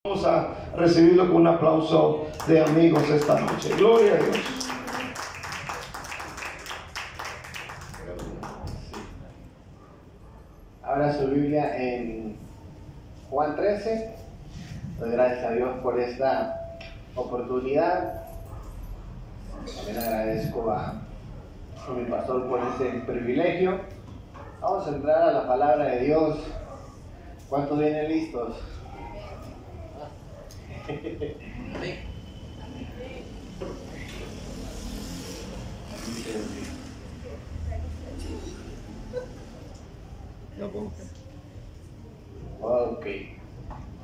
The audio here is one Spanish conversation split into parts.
Vamos a recibirlo con un aplauso de amigos esta noche. Gloria a Dios. Abra su Biblia en Juan 13. Doy gracias a Dios por esta oportunidad. También agradezco a mi pastor por este privilegio. Vamos a entrar a la palabra de Dios. ¿Cuántos vienen listos? Ok.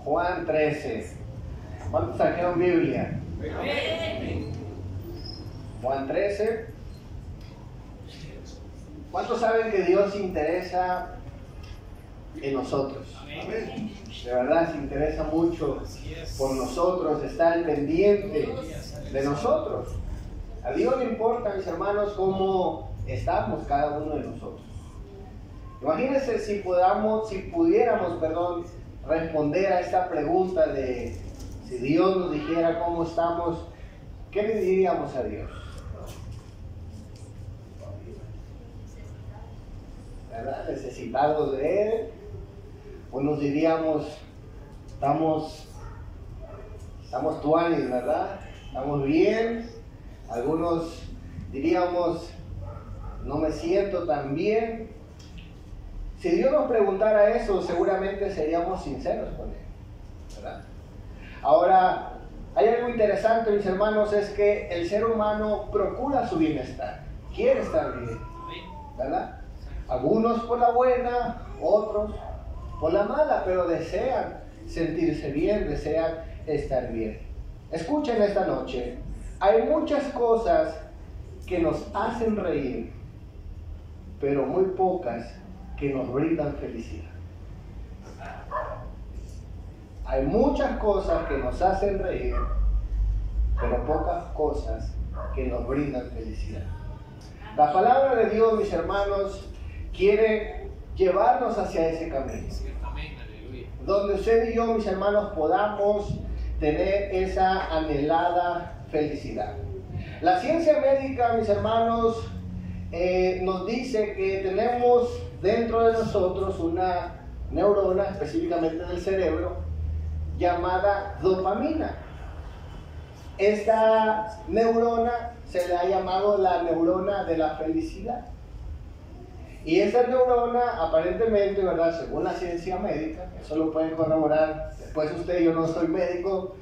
Juan 13. ¿Cuántos sacaron Biblia? Juan 13. ¿Cuántos saben que Dios se interesa en nosotros? De verdad se interesa mucho por nosotros, está al pendiente de nosotros. A Dios le importa, mis hermanos, cómo estamos cada uno de nosotros. Imagínense si pudiéramos responder a esta pregunta de si Dios nos dijera cómo estamos, ¿qué le diríamos a Dios? ¿Verdad? Necesitados de Él. Unos diríamos, estamos tuanis, ¿verdad? Estamos bien. Algunos diríamos, no me siento tan bien. Si Dios nos preguntara eso, seguramente seríamos sinceros con Él, ¿verdad? Ahora, hay algo interesante, mis hermanos, es que el ser humano procura su bienestar, quiere estar bien, ¿verdad? Algunos por la buena, otros por la mala, pero desean sentirse bien, desean estar bien. Escuchen esta noche, hay muchas cosas que nos hacen reír, pero muy pocas que nos brindan felicidad. Hay muchas cosas que nos hacen reír, pero pocas cosas que nos brindan felicidad. La palabra de Dios, mis hermanos, quiere llevarnos hacia ese camino, donde usted y yo, mis hermanos, podamos tener esa anhelada felicidad. La ciencia médica, mis hermanos, nos dice que tenemos dentro de nosotros una neurona, específicamente del cerebro, llamada dopamina. Esta neurona se le ha llamado la neurona de la felicidad. Y esa neurona, aparentemente, ¿verdad?, según la ciencia médica, eso lo pueden corroborar después usted, yo no soy médico,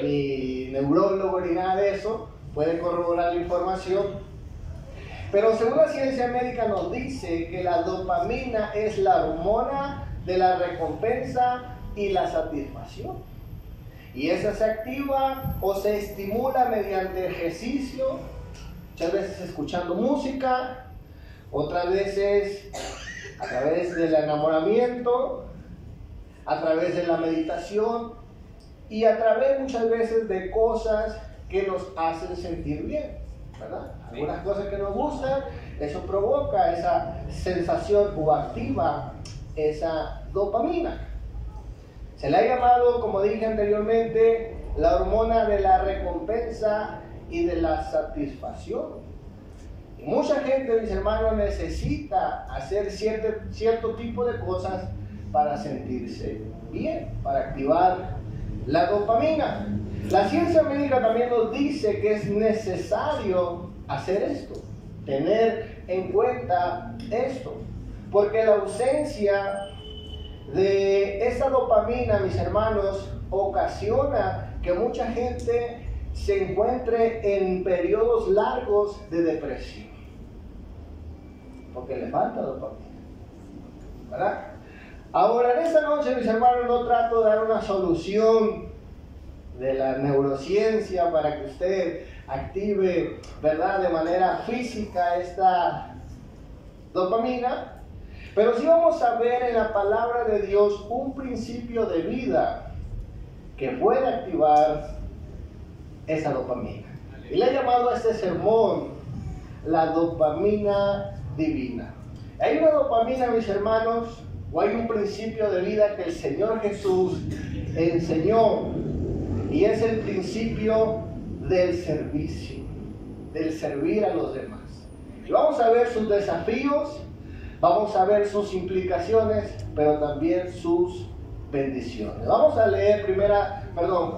ni neurólogo, ni nada de eso, puede corroborar la información. Pero según la ciencia médica nos dice que la dopamina es la hormona de la recompensa y la satisfacción. Y esa se activa o se estimula mediante ejercicio, muchas veces escuchando música, otras veces a través del enamoramiento, a través de la meditación y a través muchas veces de cosas que nos hacen sentir bien, ¿verdad? Algunas cosas que nos gustan, eso provoca esa sensación o activa esa dopamina. Se le ha llamado, como dije anteriormente, la hormona de la recompensa y de la satisfacción. Y mucha gente, mis hermanos, necesita hacer cierto tipo de cosas para sentirse bien, para activar la dopamina. La ciencia médica también nos dice que es necesario hacer esto, tener en cuenta esto, porque la ausencia de esa dopamina, mis hermanos, ocasiona que mucha gente se encuentre en periodos largos de depresión, porque le falta dopamina, ¿verdad? Ahora, en esta noche, mis hermanos, no trato de dar una solución de la neurociencia para que usted active, ¿verdad?, de manera física esta dopamina, pero sí vamos a ver en la palabra de Dios un principio de vida que puede activar esa dopamina. Y le he llamado a este sermón la dopamina divina. Hay una dopamina, mis hermanos, o hay un principio de vida que el Señor Jesús enseñó, y es el principio del servicio, del servir a los demás. Y vamos a ver sus desafíos, vamos a ver sus implicaciones, pero también sus bendiciones. Vamos a leer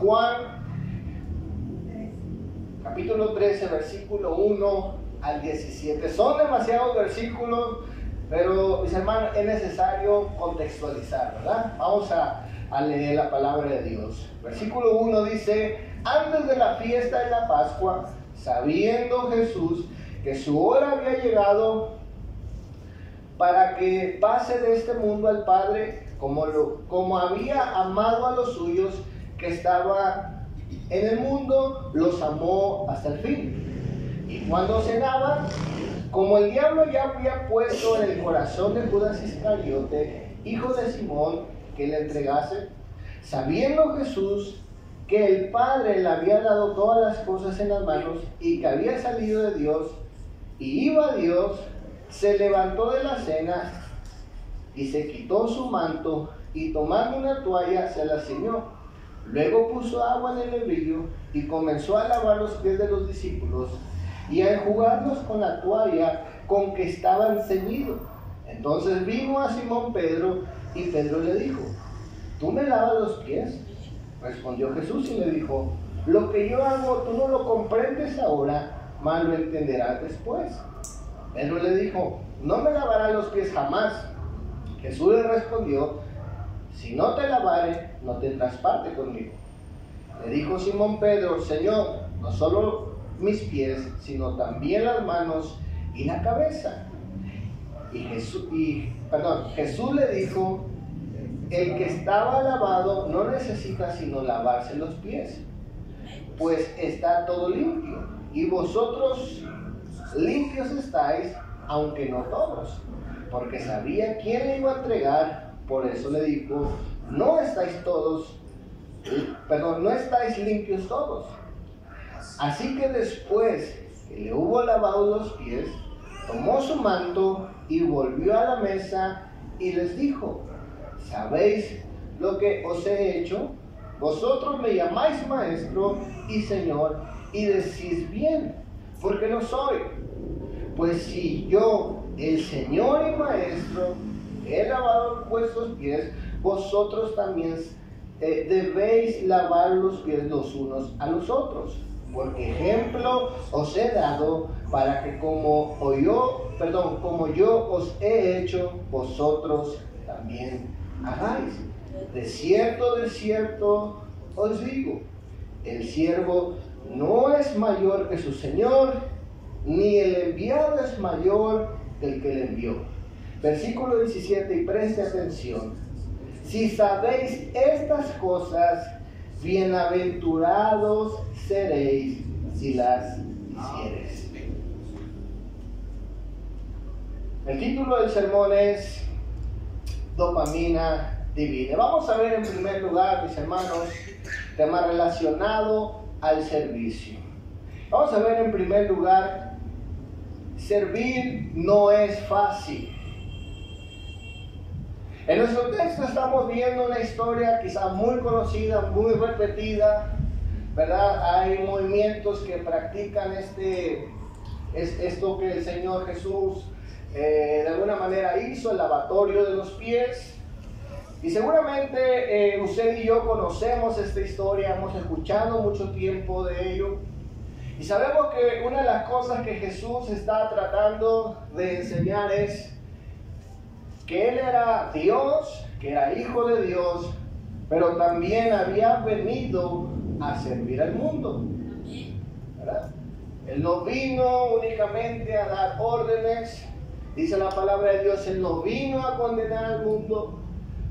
Juan, capítulo 13, versículo 1 al 17. Son demasiados versículos, pero mis hermanos, es necesario contextualizar, ¿verdad? Vamos a leer la palabra de Dios. Versículo 1 dice: antes de la fiesta de la Pascua, sabiendo Jesús que su hora había llegado para que pase de este mundo al Padre, como había amado a los suyos que estaban en el mundo, los amó hasta el fin. Y cuando cenaba, como el diablo ya había puesto en el corazón de Judas Iscariote, hijo de Simón, que le entregase, sabiendo Jesús que el Padre le había dado todas las cosas en las manos y que había salido de Dios y iba a Dios, se levantó de la cena y se quitó su manto y tomando una toalla se la ciñó. Luego puso agua en el lebrillo y comenzó a lavar los pies de los discípulos y a enjugarlos con la toalla con que estaban ceñidos. Entonces vino a Simón Pedro y Pedro le dijo: ¿tú me lavas los pies? Respondió Jesús y le dijo: lo que yo hago tú no lo comprendes ahora, mas lo entenderás después. Pedro le dijo: no me lavarás los pies jamás. Jesús le respondió: si no te lavare, no tendrás parte conmigo. Le dijo Simón Pedro: Señor, no solo mis pies, sino también las manos y la cabeza. Jesús le dijo: el que estaba lavado no necesita sino lavarse los pies, pues está todo limpio, y vosotros limpios estáis, aunque no todos, porque sabía quién le iba a entregar. Por eso le dijo: no estáis limpios todos. Así que después que le hubo lavado los pies, tomó su manto y volvió a la mesa y les dijo: ¿sabéis lo que os he hecho? Vosotros me llamáis maestro y señor, y decís bien, porque lo soy. Pues si yo, el señor y maestro, he lavado vuestros pies, vosotros también debéis lavar los pies los unos a los otros. Porque ejemplo os he dado para que como yo os he hecho, vosotros también hagáis. De cierto os digo, el siervo no es mayor que su señor, ni el enviado es mayor que el que le envió. Versículo 17, y preste atención: si sabéis estas cosas, bienaventurados seréis si las hiciereis. El título del sermón es Dopamina Divina. Vamos a ver en primer lugar, mis hermanos, tema relacionado al servicio. Vamos a ver en primer lugar, servir no es fácil. En nuestro texto estamos viendo una historia quizá muy conocida, muy repetida, ¿verdad? Hay movimientos que practican esto que el Señor Jesús de alguna manera hizo, el lavatorio de los pies. Y seguramente usted y yo conocemos esta historia, hemos escuchado mucho tiempo de ello. Y sabemos que una de las cosas que Jesús está tratando de enseñar es que Él era Dios, que era Hijo de Dios, pero también había venido a servir al mundo, ¿verdad? Él no vino únicamente a dar órdenes, dice la palabra de Dios, Él no vino a condenar al mundo,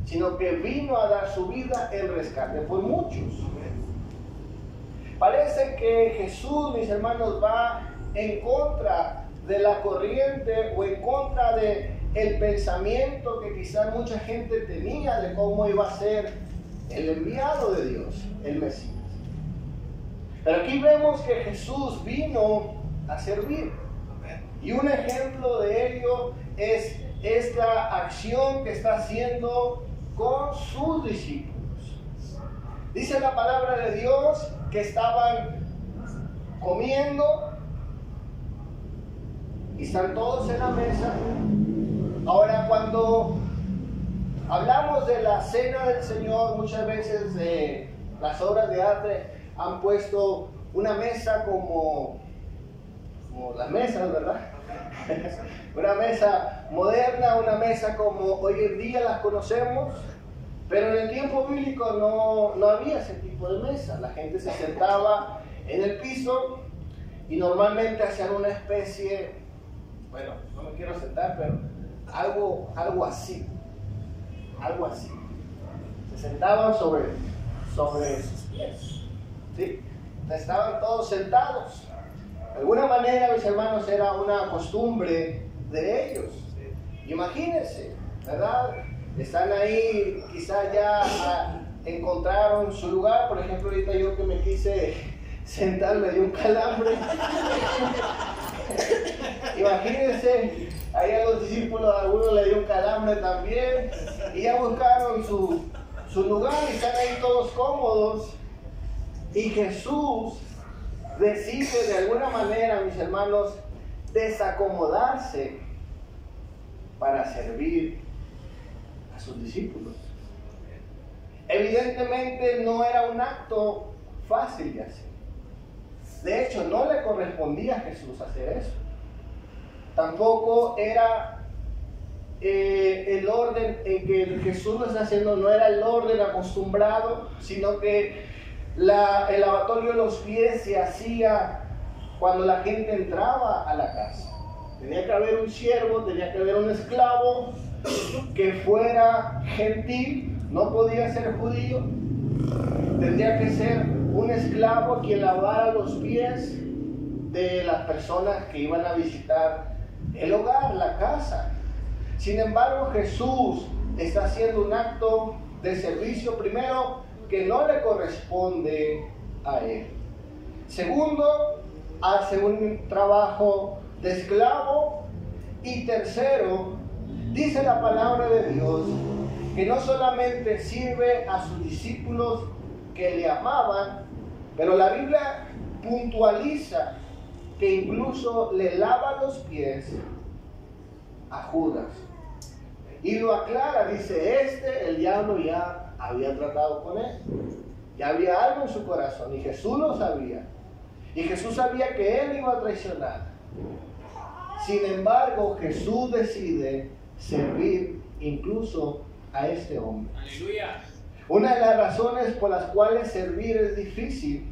sino que vino a dar su vida en rescate por muchos. Parece que Jesús, mis hermanos, va en contra de la corriente o en contra de el pensamiento que quizás mucha gente tenía de cómo iba a ser el enviado de Dios, el Mesías. Pero aquí vemos que Jesús vino a servir. Y un ejemplo de ello es esta acción que está haciendo con sus discípulos. Dice la palabra de Dios que estaban comiendo y están todos en la mesa. Ahora, cuando hablamos de la cena del Señor, muchas veces las obras de arte han puesto una mesa como las mesas, ¿verdad? Una mesa moderna, una mesa como hoy en día las conocemos, pero en el tiempo bíblico no había ese tipo de mesa. La gente se sentaba en el piso y normalmente hacían una especie, bueno, no me quiero sentar, pero algo así. Se sentaban sobre sus pies, ¿sí? Estaban todos sentados. De alguna manera, mis hermanos, era una costumbre de ellos. Imagínense, ¿verdad? Están ahí, quizá ya encontraron su lugar. Por ejemplo, ahorita yo que me quise sentar me dio un calambre. Imagínense, ahí a los discípulos, a algunos le dio un calambre también, y ya buscaron su lugar y están ahí todos cómodos. Y Jesús decide de alguna manera, mis hermanos, desacomodarse para servir a sus discípulos. Evidentemente no era un acto fácil de hacer. De hecho, no le correspondía a Jesús hacer eso. Tampoco era el orden en que Jesús lo está haciendo, no era el orden acostumbrado, sino que el lavatorio de los pies se hacía cuando la gente entraba a la casa. Tenía que haber un siervo, tenía que haber un esclavo que fuera gentil, no podía ser judío. Tendría que ser un esclavo quien lavara los pies de las personas que iban a visitar el hogar, la casa. Sin embargo, Jesús está haciendo un acto de servicio, primero, que no le corresponde a él. Segundo, hace un trabajo de esclavo. Y tercero, dice la palabra de Dios que no solamente sirve a sus discípulos que le amaban, pero la Biblia puntualiza que incluso le lava los pies a Judas. Y lo aclara, dice, el diablo ya había tratado con él. Ya había algo en su corazón y Jesús lo sabía. Y Jesús sabía que él iba a traicionar. Sin embargo, Jesús decide servir incluso a este hombre. Aleluya. Una de las razones por las cuales servir es difícil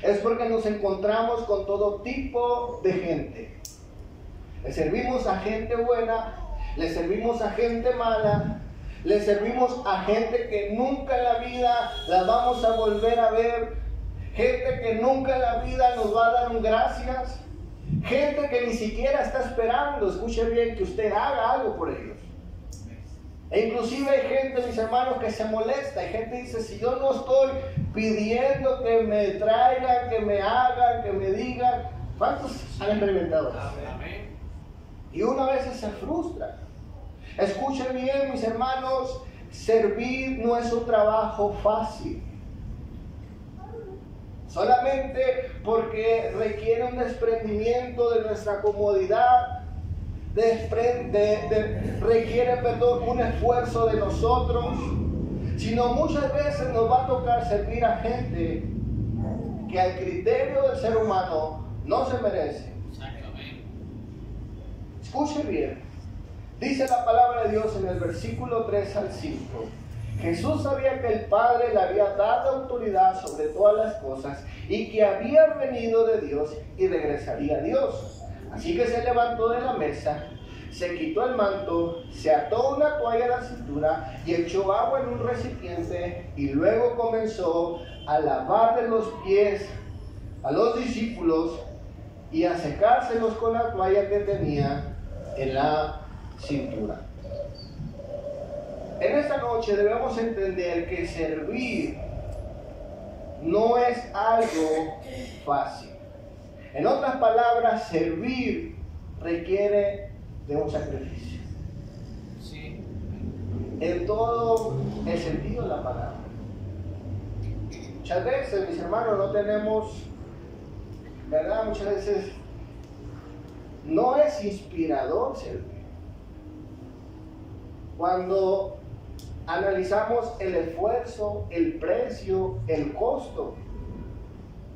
es porque nos encontramos con todo tipo de gente. Le servimos a gente buena, le servimos a gente mala, le servimos a gente que nunca en la vida la vamos a volver a ver, gente que nunca en la vida nos va a dar un gracias, gente que ni siquiera está esperando, escuche bien, que usted haga algo por ellos. E inclusive hay gente, mis hermanos, que se molesta. Hay gente que dice, si yo no estoy pidiendo que me traigan, que me hagan, que me digan. ¿Cuántos han experimentado eso? Amén. Y uno a veces se frustra. Escuchen bien, mis hermanos, servir no es un trabajo fácil. Solamente porque requiere un desprendimiento de nuestra comodidad, requiere, un esfuerzo de nosotros, sino muchas veces nos va a tocar servir a gente que al criterio del ser humano no se merece. Escuche bien, dice la palabra de Dios en el versículo 3 al 5. Jesús sabía que el Padre le había dado autoridad sobre todas las cosas y que había venido de Dios y regresaría a Dios. Así que se levantó de la mesa, se quitó el manto, se ató una toalla a la cintura y echó agua en un recipiente y luego comenzó a lavarle los pies a los discípulos y a secárselos con la toalla que tenía en la cintura. En esta noche debemos entender que servir no es algo fácil. En otras palabras, servir requiere de un sacrificio. Sí. En todo el sentido de la palabra. Muchas veces, mis hermanos, no tenemos, ¿verdad? Muchas veces no es inspirador servir. Cuando analizamos el esfuerzo, el precio, el costo,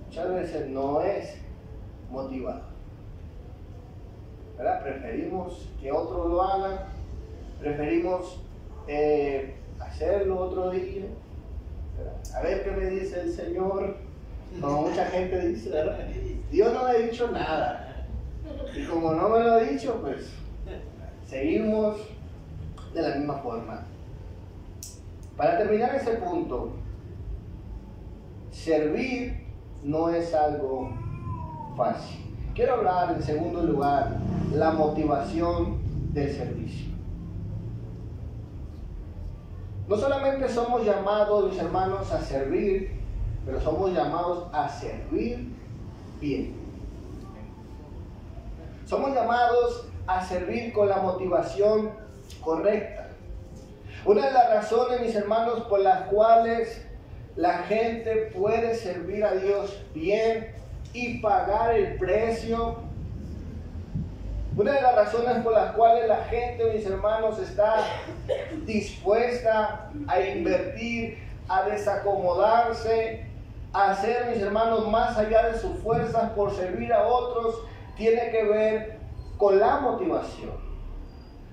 muchas veces no es motivador, ¿verdad? Preferimos que otros lo hagan, preferimos hacerlo otro día, ¿verdad? A ver qué me dice el Señor, como mucha gente dice, ¿verdad? Dios no me ha dicho nada, y como no me lo ha dicho, pues seguimos de la misma forma. Para terminar ese punto, servir no es algo fácil. Quiero hablar en segundo lugar, la motivación del servicio. No solamente somos llamados, mis hermanos, a servir, pero somos llamados a servir bien. Somos llamados a servir con la motivación correcta. Una de las razones, mis hermanos, por las cuales la gente puede servir a Dios bien y pagar el precio, una de las razones por las cuales la gente, mis hermanos, está dispuesta a invertir, a desacomodarse, a hacer, mis hermanos, más allá de sus fuerzas por servir a otros, tiene que ver con la motivación.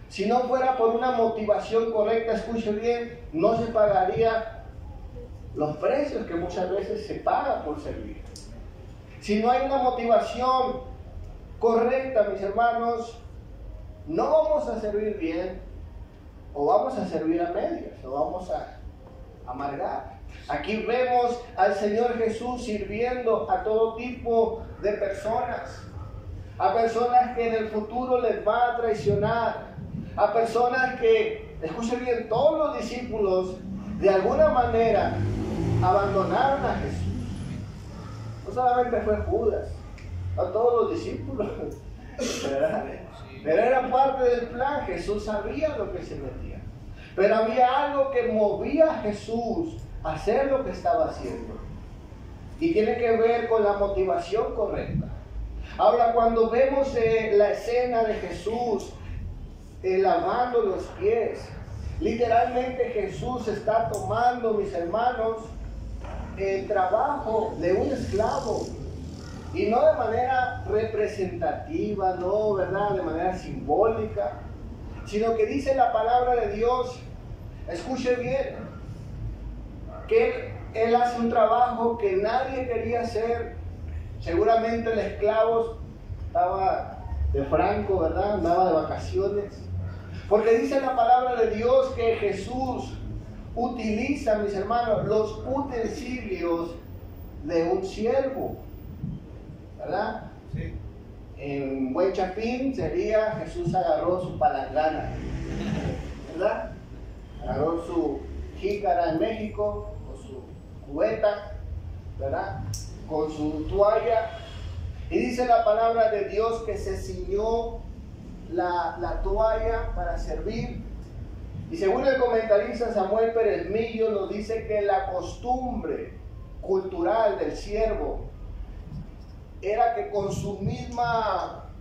Si no fuera por una motivación correcta, escuche bien, no se pagaría los precios que muchas veces se pagan por servir. Si no hay una motivación correcta, mis hermanos, no vamos a servir bien, o vamos a servir a medias, o vamos a amargar. Aquí vemos al Señor Jesús sirviendo a todo tipo de personas, a personas que en el futuro les va a traicionar, a personas que, escuchen bien, todos los discípulos de alguna manera abandonaron a Jesús. No solamente fue Judas, a todos los discípulos, pero era parte del plan. Jesús sabía lo que se metía, pero había algo que movía a Jesús a hacer lo que estaba haciendo, y tiene que ver con la motivación correcta. Ahora, cuando vemos la escena de Jesús lavando los pies, literalmente Jesús está tomando, mis hermanos, el trabajo de un esclavo, y no de manera representativa, no, ¿verdad?, de manera simbólica, sino que dice la palabra de Dios, escuche bien, que él hace un trabajo que nadie quería hacer. Seguramente el esclavo estaba de franco, ¿verdad?, andaba de vacaciones, porque dice la palabra de Dios que Jesús utiliza, mis hermanos, los utensilios de un siervo, ¿verdad? Sí. En buen chapín sería, Jesús agarró su palangana, ¿verdad? Agarró su jícara en México, o su cubeta, ¿verdad?, con su toalla, y dice la palabra de Dios que se ciñó la toalla para servir. Y según el comentarista Samuel Pérez Millo, nos dice que la costumbre cultural del siervo era que con su misma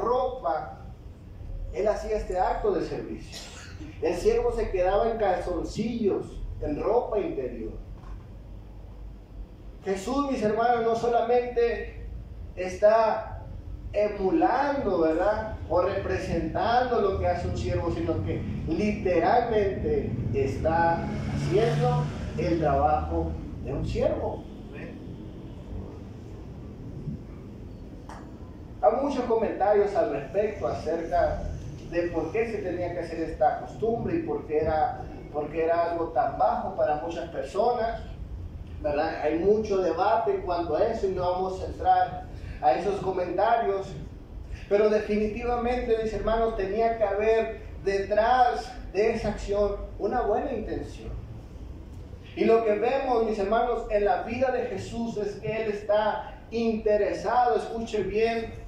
ropa él hacía este acto de servicio. El siervo se quedaba en calzoncillos, en ropa interior. Jesús, mis hermanos, no solamente está emulando, ¿verdad?, o representando lo que hace un siervo, sino que literalmente está haciendo el trabajo de un siervo. Hay muchos comentarios al respecto acerca de por qué se tenía que hacer esta costumbre y por qué era algo tan bajo para muchas personas, ¿verdad? Hay mucho debate en cuanto a eso y no vamos a entrar a esos comentarios, pero definitivamente, mis hermanos, tenía que haber detrás de esa acción una buena intención. Y lo que vemos, mis hermanos, en la vida de Jesús es que Él está interesado, escuche bien,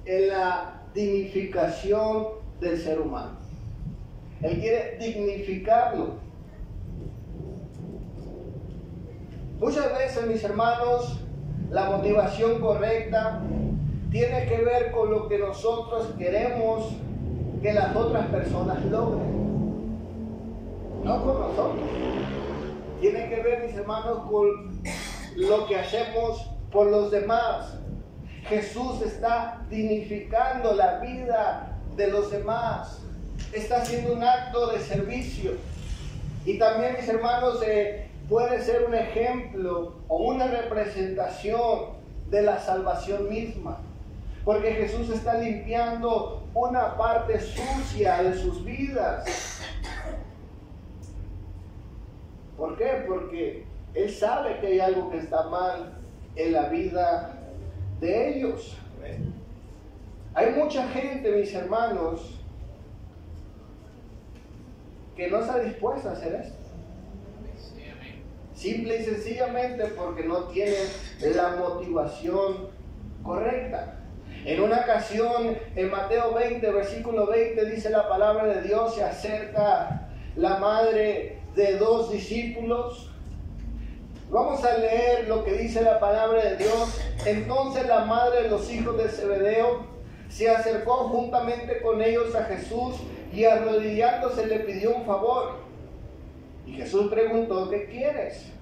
en la dignificación del ser humano. Él quiere dignificarlo. Muchas veces, mis hermanos, la motivación correcta tiene que ver con lo que nosotros queremos que las otras personas logren, no con nosotros. Tiene que ver, mis hermanos, con lo que hacemos por los demás. Jesús está dignificando la vida de los demás, está haciendo un acto de servicio. Y también, mis hermanos, puede ser un ejemplo o una representación de la salvación misma, porque Jesús está limpiando una parte sucia de sus vidas. ¿Por qué? Porque Él sabe que hay algo que está mal en la vida de ellos. Hay mucha gente, mis hermanos, que no está dispuesta a hacer esto. Simple y sencillamente porque no tienen la motivación correcta. En una ocasión, en Mateo 20, versículo 20, dice la palabra de Dios, se acerca la madre de 2 discípulos. Vamos a leer lo que dice la palabra de Dios. Entonces la madre de los hijos de Zebedeo se acercó juntamente con ellos a Jesús y arrodillándose le pidió un favor. Y Jesús preguntó, ¿qué quieres?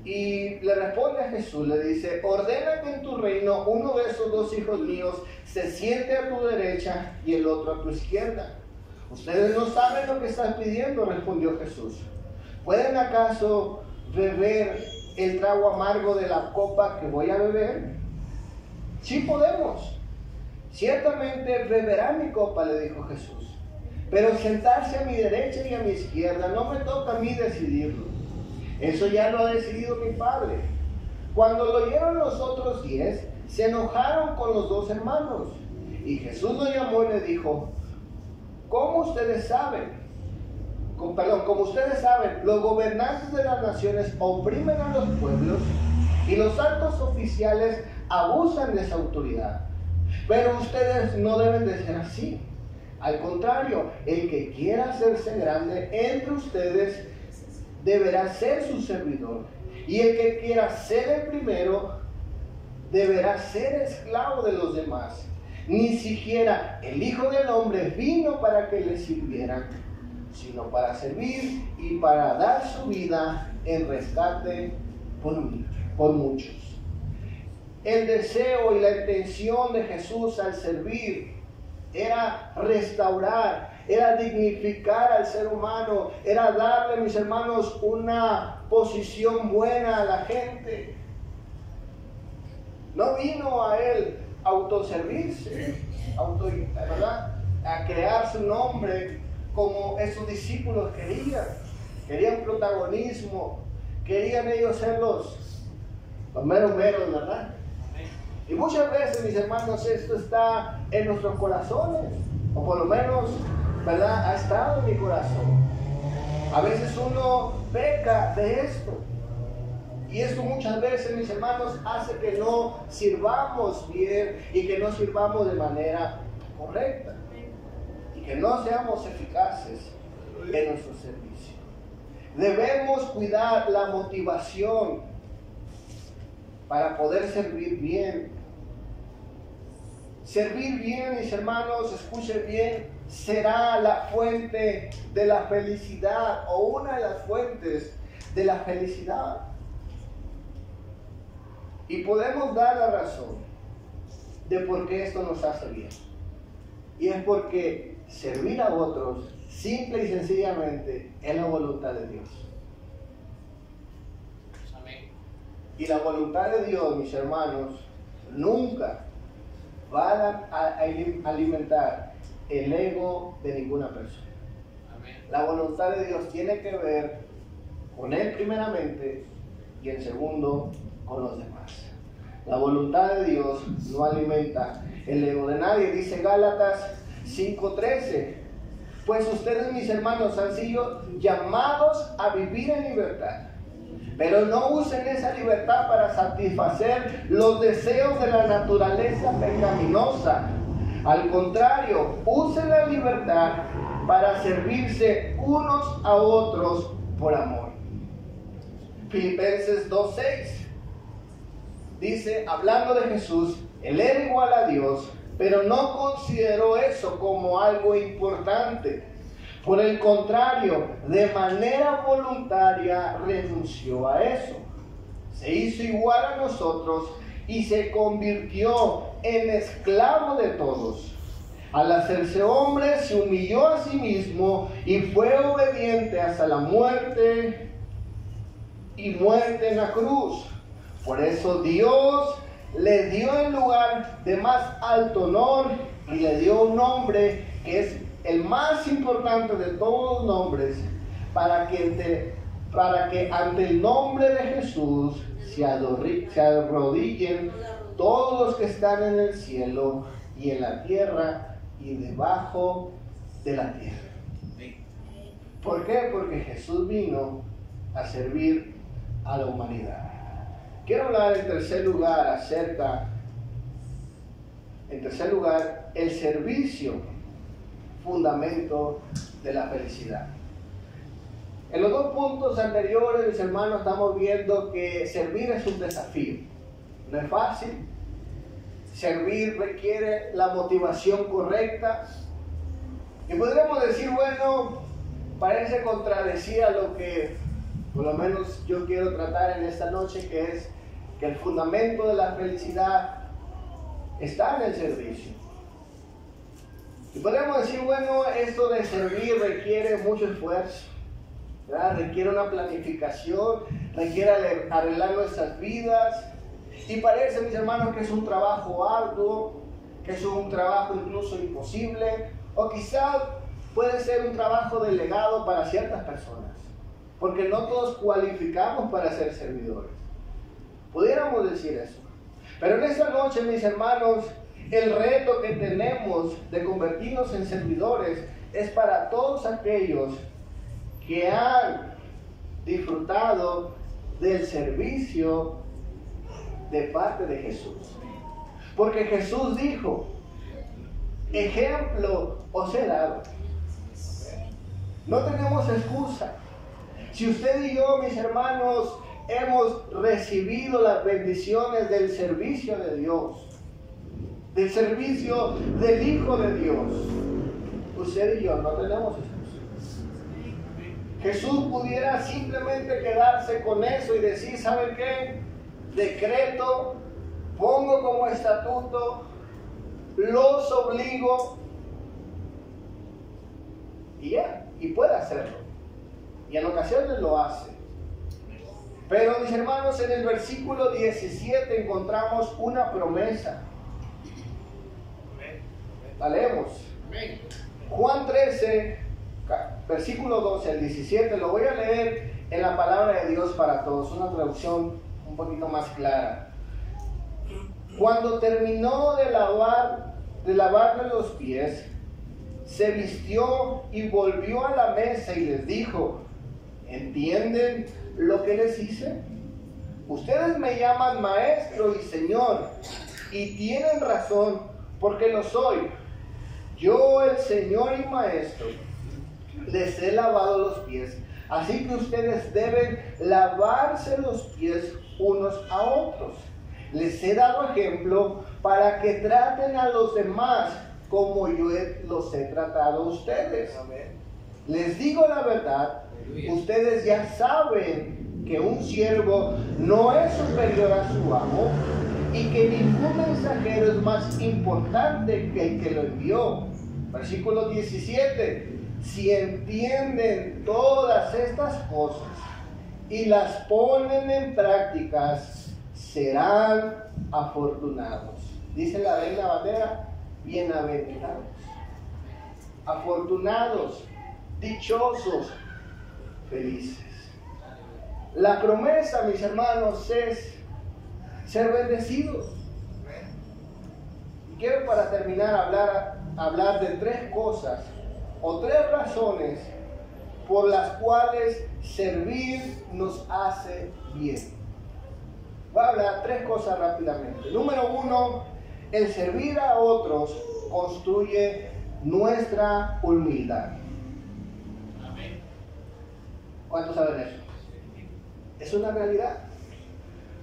Y le responde a Jesús, le dice, ordena que en tu reino uno de esos 2 hijos míos se siente a tu derecha y el otro a tu izquierda. Ustedes no saben lo que están pidiendo, respondió Jesús. ¿Pueden acaso beber el trago amargo de la copa que voy a beber? Sí podemos. Ciertamente beberán mi copa, le dijo Jesús. Pero sentarse a mi derecha y a mi izquierda no me toca a mí decidirlo. Eso ya lo ha decidido mi Padre. Cuando lo oyeron los otros 10, se enojaron con los 2 hermanos. Y Jesús los llamó y le dijo, como ustedes saben, los gobernantes de las naciones oprimen a los pueblos y los altos oficiales abusan de esa autoridad. Pero ustedes no deben de ser así. Al contrario, el que quiera hacerse grande entre ustedes deberá ser su servidor. Y el que quiera ser el primero deberá ser esclavo de los demás. Ni siquiera el Hijo del Hombre vino para que le sirvieran, sino para servir y para dar su vida en rescate por muchos. El deseo y la intención de Jesús al servir era restaurar, era dignificar al ser humano, era darle, mis hermanos, una posición buena a la gente. No vino a él a autoservirse, ¿verdad? A crear su nombre como esos discípulos querían. Querían protagonismo, querían ellos ser los meros, ¿verdad? Y muchas veces, mis hermanos, esto está en nuestros corazones, o por lo menos, ¿verdad?, ha estado en mi corazón. A veces uno peca de esto, y esto muchas veces, mis hermanos, hace que no sirvamos bien y que no sirvamos de manera correcta, y que no seamos eficaces en nuestro servicio. Debemos cuidar la motivación para poder servir bien. Servir bien, mis hermanos, escuchen bien, será la fuente de la felicidad o una de las fuentes de la felicidad. Y podemos dar la razón de por qué esto nos hace bien. Y es porque servir a otros, simple y sencillamente, es la voluntad de Dios. Y la voluntad de Dios, mis hermanos, nunca va a alimentar el ego de ninguna persona. Amén. La voluntad de Dios tiene que ver con Él primeramente y en segundo con los demás. La voluntad de Dios no alimenta el ego de nadie. Dice Gálatas 5:13, pues ustedes, mis hermanos, han sido llamados a vivir en libertad. Pero no usen esa libertad para satisfacer los deseos de la naturaleza pecaminosa. Al contrario, usen la libertad para servirse unos a otros por amor. Filipenses 2:6 dice, hablando de Jesús, Él era igual a Dios, pero no consideró eso como algo importante. Por el contrario, de manera voluntaria renunció a eso. Se hizo igual a nosotros y se convirtió en esclavo de todos. Al hacerse hombre, se humilló a sí mismo y fue obediente hasta la muerte y muerte en la cruz. Por eso Dios le dio el lugar de más alto honor y le dio un nombre que es el más importante de todos los nombres, para que ante el nombre de Jesús se arrodillen todos los que están en el cielo y en la tierra y debajo de la tierra. ¿Por qué? Porque Jesús vino a servir a la humanidad. Quiero hablar en tercer lugar el servicio, fundamento de la felicidad. En los dos puntos anteriores, mis hermanos, estamos viendo que servir es un desafío. No es fácil. Servir requiere la motivación correcta. Y podríamos decir, bueno, parece contradecir a lo que por lo menos yo quiero tratar en esta noche, que es que el fundamento de la felicidad está en el servicio. Y podríamos decir, bueno, esto de servir requiere mucho esfuerzo, ¿verdad? Requiere una planificación, requiere arreglar nuestras vidas. Y parece, mis hermanos, que es un trabajo arduo, que es un trabajo incluso imposible, o quizás puede ser un trabajo delegado para ciertas personas, porque no todos cualificamos para ser servidores. Pudiéramos decir eso. Pero en esta noche, mis hermanos, el reto que tenemos de convertirnos en servidores es para todos aquellos que han disfrutado del servicio de parte de Jesús. Porque Jesús dijo, ejemplo os he dado. No tenemos excusa. Si usted y yo, mis hermanos, hemos recibido las bendiciones del servicio de Dios, del servicio del Hijo de Dios, usted y yo no tenemos excusa. Jesús pudiera simplemente quedarse con eso y decir, ¿saben qué? Decreto, pongo como estatuto, los obligo, y ya, y puede hacerlo. Y en ocasiones lo hace. Pero, mis hermanos, en el versículo 17 encontramos una promesa. La leemos. Juan 13, versículo 12 al 17, lo voy a leer en la palabra de Dios para todos, una traducción un poquito más clara. Cuando terminó de lavarle los pies, se vistió y volvió a la mesa y les dijo, ¿entienden lo que les hice? Ustedes me llaman maestro y señor, y tienen razón, porque lo soy. Yo, el Señor y Maestro, les he lavado los pies, así que ustedes deben lavarse los pies unos a otros. Les he dado ejemplo para que traten a los demás como yo los he tratado a ustedes. Amén. Les digo la verdad, ustedes ya saben que un siervo no es superior a su amo y que ningún mensajero es más importante que el que lo envió. Versículo 17. Si entienden todas estas cosas y las ponen en prácticas, serán afortunados. Dice la Reina Valera, bienaventurados, afortunados, dichosos, felices. La promesa, mis hermanos, es ser bendecidos. Y quiero, para terminar, hablar de tres cosas o tres razones por las cuales servir nos hace bien. Voy a hablar tres cosas rápidamente. Número uno, el servir a otros construye nuestra humildad. ¿Cuántos saben eso? Es una realidad.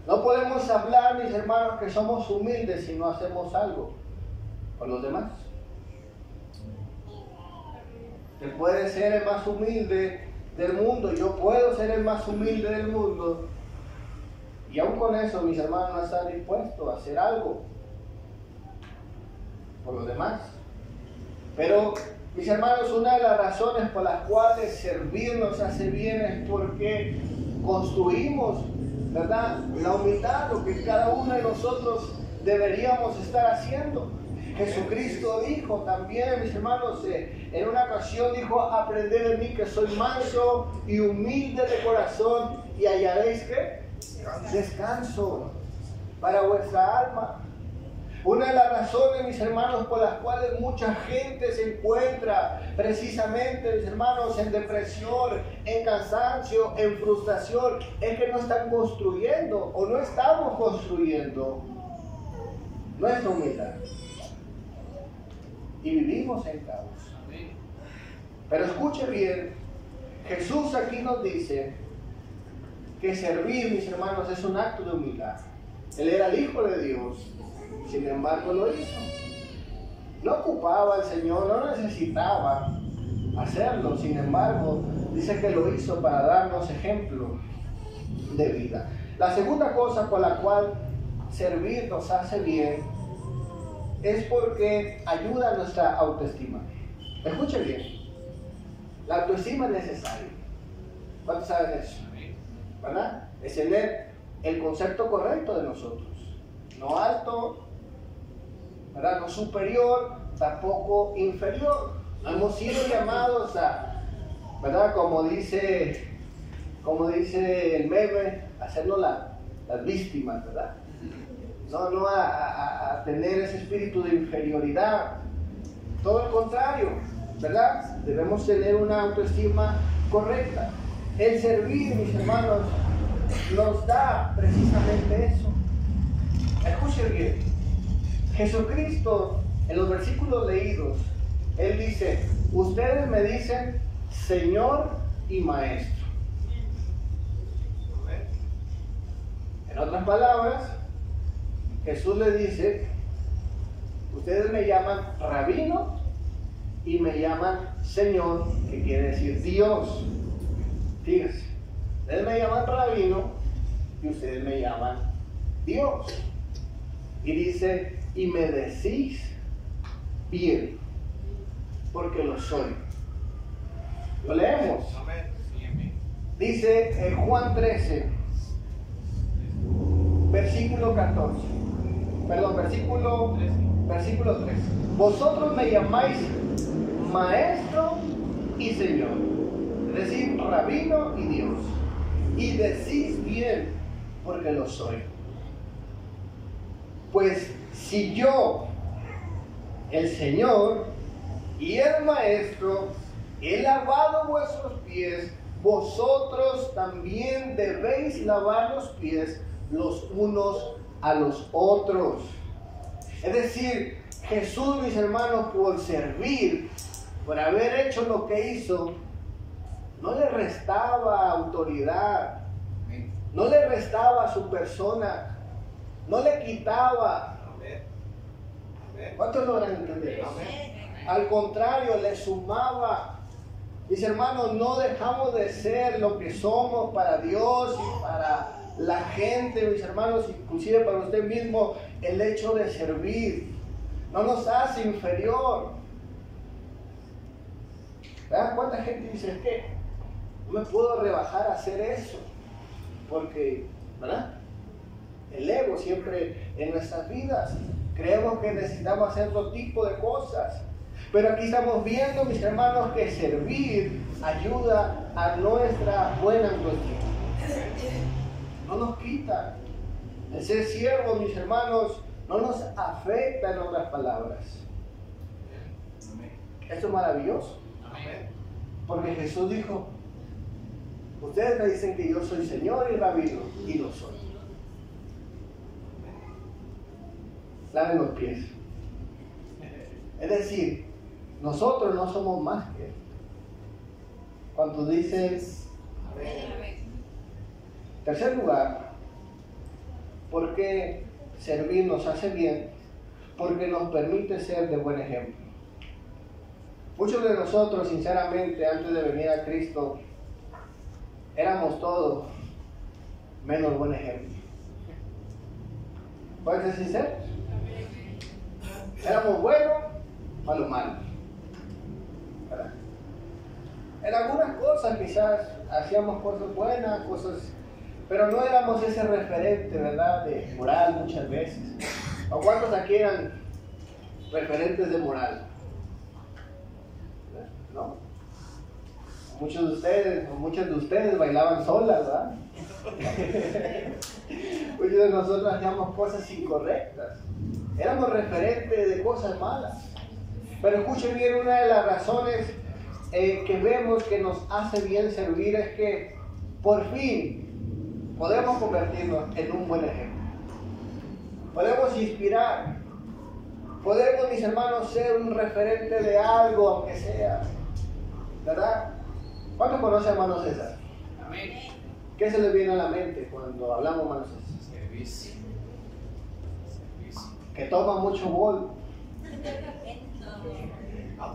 No podemos hablar, mis hermanos, que somos humildes si no hacemos algo por los demás. Usted puede ser el más humilde del mundo, yo puedo ser el más humilde del mundo, y aún con eso, mis hermanos, no están dispuestos a hacer algo por los demás. Pero, mis hermanos, una de las razones por las cuales servir nos hace bien es porque construimos, ¿verdad?, la humildad, lo que cada uno de nosotros deberíamos estar haciendo. Jesucristo dijo también, mis hermanos, en una ocasión dijo: aprended de mí que soy manso y humilde de corazón, y hallaréis ¿qué? Descanso para vuestra alma. Una de las razones, mis hermanos, por las cuales mucha gente se encuentra precisamente, mis hermanos, en depresión, en cansancio, en frustración, es que no están construyendo o no estamos construyendo nuestra humildad. Y vivimos en caos. Pero escuche bien, Jesús aquí nos dice que servir, mis hermanos, es un acto de humildad. Él era el Hijo de Dios, sin embargo lo hizo. No ocupaba al Señor, no necesitaba hacerlo, sin embargo, dice que lo hizo para darnos ejemplo de vida. La segunda cosa por la cual servir nos hace bien es porque ayuda a nuestra autoestima. Escuche bien, la autoestima es necesaria. ¿Cuántos saben eso? ¿Verdad? Es tener el concepto correcto de nosotros. No alto, ¿verdad?, no superior, tampoco inferior. No hemos sido llamados a, ¿verdad?, como dice el meme, a hacernos las víctimas, ¿verdad? No a tener ese espíritu de inferioridad. Todo el contrario, ¿verdad? Debemos tener una autoestima correcta. El servir, mis hermanos, nos da precisamente eso. Escuchen bien. Jesucristo, en los versículos leídos, Él dice: ustedes me dicen Señor y Maestro. En otras palabras, Jesús le dice: ustedes me llaman rabino y me llaman Señor, que quiere decir Dios. Fíjense, ustedes me llaman rabino y ustedes me llaman Dios. Y dice: y me decís bien, porque lo soy. Lo leemos. Dice en Juan 13, versículo 14. Perdón, versículo 3. Vosotros me llamáis Maestro y Señor, es decir, Rabino y Dios, y decís bien, porque lo soy. Pues si yo, el Señor y el Maestro, he lavado vuestros pies, vosotros también debéis lavar los pies los unos a los otros. Es decir, Jesús, mis hermanos, por servir, por haber hecho lo que hizo, no le restaba autoridad, no le restaba su persona, no le quitaba. ¿Cuántos logran entender? Al contrario, le sumaba. Mis hermanos, no dejamos de ser lo que somos para Dios y para la gente, mis hermanos, inclusive para usted mismo. El hecho de servir no nos hace inferior. ¿Verdad? ¿Cuánta gente dice que no me puedo rebajar a hacer eso? Porque, ¿verdad?, el ego siempre en nuestras vidas creemos que necesitamos hacer otro tipo de cosas. Pero aquí estamos viendo, mis hermanos, que servir ayuda a nuestra buena autoestima. No nos quita. El ser siervos, mis hermanos, no nos afecta, en otras palabras. Esto es maravilloso. Porque Jesús dijo: ustedes me dicen que yo soy Señor y Rabino, y lo soy. Laven los pies. Es decir, nosotros no somos más que Él. Cuando dices, Tercer lugar, porque servir nos hace bien, porque nos permite ser de buen ejemplo. Muchos de nosotros, sinceramente, antes de venir a Cristo, éramos todos menos buen ejemplo. ¿Pueden ser sinceros? Éramos buenos, malos malos. ¿Verdad? En algunas cosas quizás hacíamos cosas buenas, pero no éramos ese referente, ¿verdad?, de moral muchas veces. ¿O cuántos aquí eran referentes de moral? ¿No? Muchos de ustedes bailaban solas, ¿verdad? Muchos de nosotros hacíamos cosas incorrectas. Éramos referentes de cosas malas. Pero escuchen bien, una de las razones que vemos que nos hace bien servir es que por fin podemos convertirnos en un buen ejemplo. Podemos inspirar. Podemos, mis hermanos, ser un referente de algo, aunque sea. ¿Verdad? ¿Cuántos conocen a hermano César? Amén. ¿Qué se les viene a la mente cuando hablamos hermano César? Servicio. Que toma mucho bol.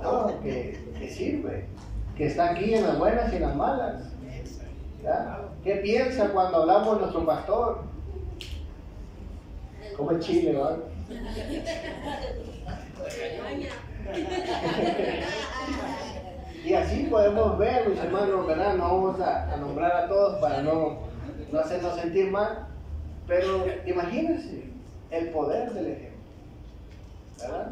No, que sirve. Que está aquí en las buenas y en las malas. ¿Ya? ¿Qué piensa cuando hablamos de nuestro pastor? Como el chile, ¿verdad? Y así podemos ver, mis hermanos, ¿verdad? No vamos a nombrar a todos para no hacernos sentir mal, pero imagínense el poder del ejemplo, ¿verdad?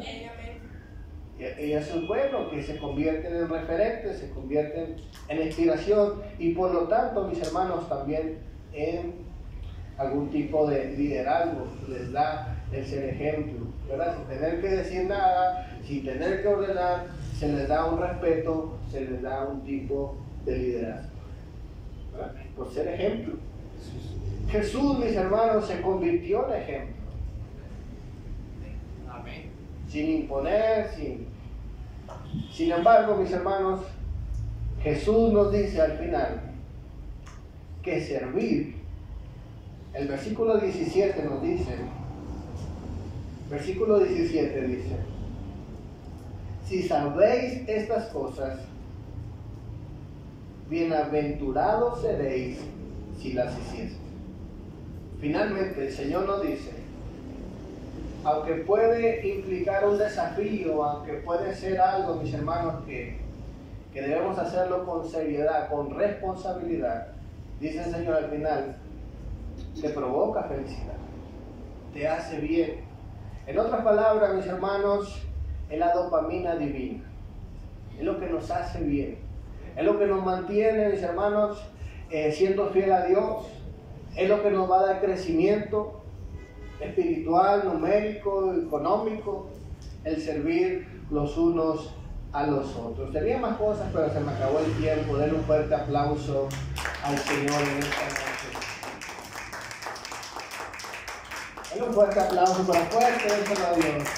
Y eso es bueno, que se convierten en referentes, se convierten en inspiración y por lo tanto, mis hermanos, también en algún tipo de liderazgo les da el ser ejemplo, ¿verdad? Sin tener que decir nada, sin tener que ordenar, se les da un respeto, se les da un tipo de liderazgo, ¿verdad? Por ser ejemplo. Jesús, mis hermanos, se convirtió en ejemplo. Amén. Sin imponer, sin embargo, mis hermanos, Jesús nos dice al final que servir, el versículo 17 nos dice, versículo 17 dice, si sabéis estas cosas, bienaventurados seréis si las hicieseis. Finalmente, el Señor nos dice, aunque puede implicar un desafío, aunque puede ser algo, mis hermanos, que debemos hacerlo con seriedad, con responsabilidad, dice el Señor al final, te provoca felicidad, te hace bien. En otras palabras, mis hermanos, es la dopamina divina, es lo que nos hace bien, es lo que nos mantiene, mis hermanos, siendo fiel a Dios, es lo que nos va a dar crecimiento espiritual, numérico, económico, el servir los unos a los otros. Tenía más cosas, pero se me acabó el tiempo. Denle un fuerte aplauso al Señor en esta noche. Denle un fuerte aplauso para fuerte, déjalo a Dios.